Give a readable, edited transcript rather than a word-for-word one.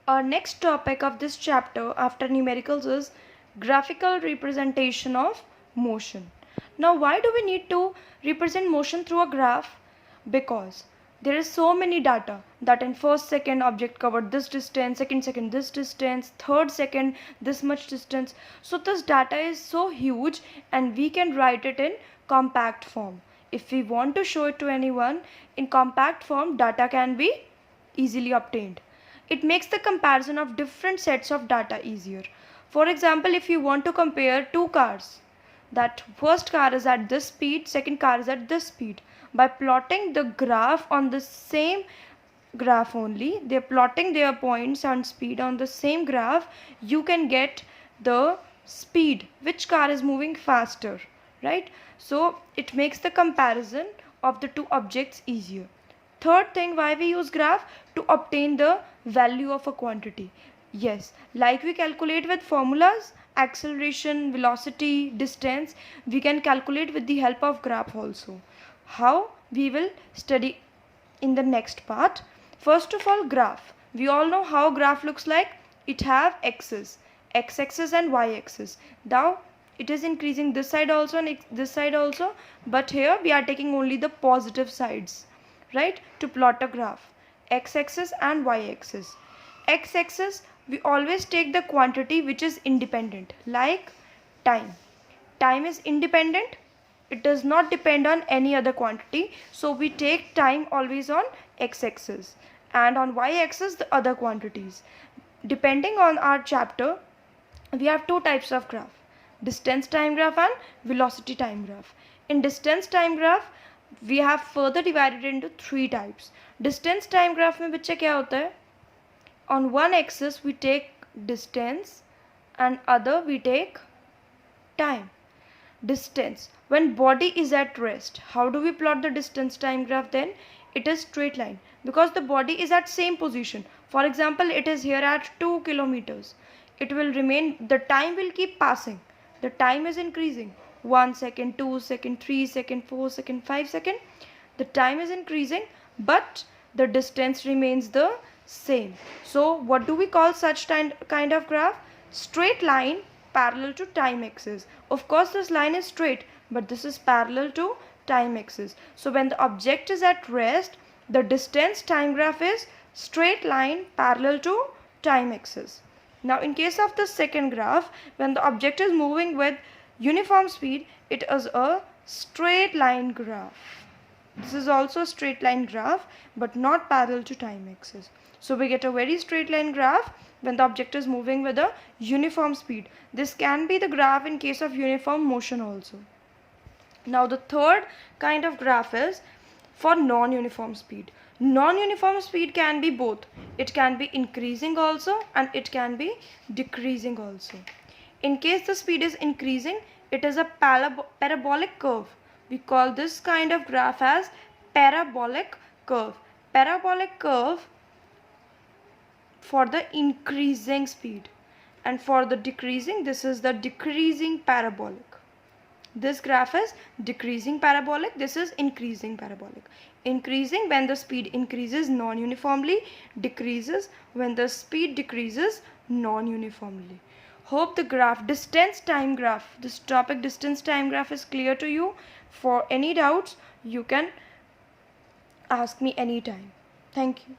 Our next topic of this chapter after numericals is graphical representation of motion. Now, why do we need to represent motion through a graph? Because there is so many data that in first second object covered this distance, second this distance, third second this much distance. So this data is so huge and we can write it in compact form. If we want to show it to anyone in compact form, data can be easily obtained. It makes the comparison of different sets of data easier. For example, if you want to compare two cars, that first car is at this speed, second car is at this speed. By plotting the graph on the same graph only, they're plotting their points and speed on the same graph, you can get the speed, which car is moving faster, right? So it makes the comparison of the two objects easier. Third thing, why we use graph? To obtain the value of a quantity. Yes, like we calculate with formulas, acceleration, velocity, distance, we can calculate with the help of graph also. How? We will study in the next part. First of all, graph. We all know how graph looks like. It have axes, x-axis and y-axis. Now it is increasing this side also and this side also, but here we are taking only the positive sides, right, to plot a graph. X-axis and y-axis. X-axis, we always take the quantity which is independent, like time. Time is independent. It does not depend on any other quantity. So we take time always on x-axis, and on y-axis the other quantities. Depending on our chapter, we have two types of graph: distance time graph and velocity time graph. In distance time graph, we have further divided into three types. Distance time graph में बच्चे क्या होता है? On one axis we take distance and other we take time. Distance, when body is at rest, how do we plot the distance time graph then? It is straight line, because the body is at same position. For example, it is here at 2 kilometers. It will remain, the time will keep passing. The time is increasing. 1 second, 2 second, 3 second, 4 second, 5 second. The time is increasing, but the distance remains the same. So what do we call such kind of graph? Straight line parallel to time axis. Of course this line is straight, but this is parallel to time axis. So when the object is at rest, the distance time graph is straight line parallel to time axis. Now in case of the second graph, when the object is moving with uniform speed, it is a straight line graph. This is also a straight line graph, but not parallel to time axis. So we get a very straight line graph when the object is moving with a uniform speed. This can be the graph in case of uniform motion also. Now the third kind of graph is for non-uniform speed. Non-uniform speed can be both. It can be increasing also and it can be decreasing also. In case the speed is increasing, it is a parabolic curve. We call this kind of graph as parabolic curve. Parabolic curve for the increasing speed, and for the decreasing, this is the decreasing parabolic. This graph is decreasing parabolic, this is increasing parabolic. Increasing when the speed increases non-uniformly, decreases when the speed decreases non-uniformly. Hope the graph, distance time graph, this topic distance time graph is clear to you. For any doubts, you can ask me anytime. Thank you.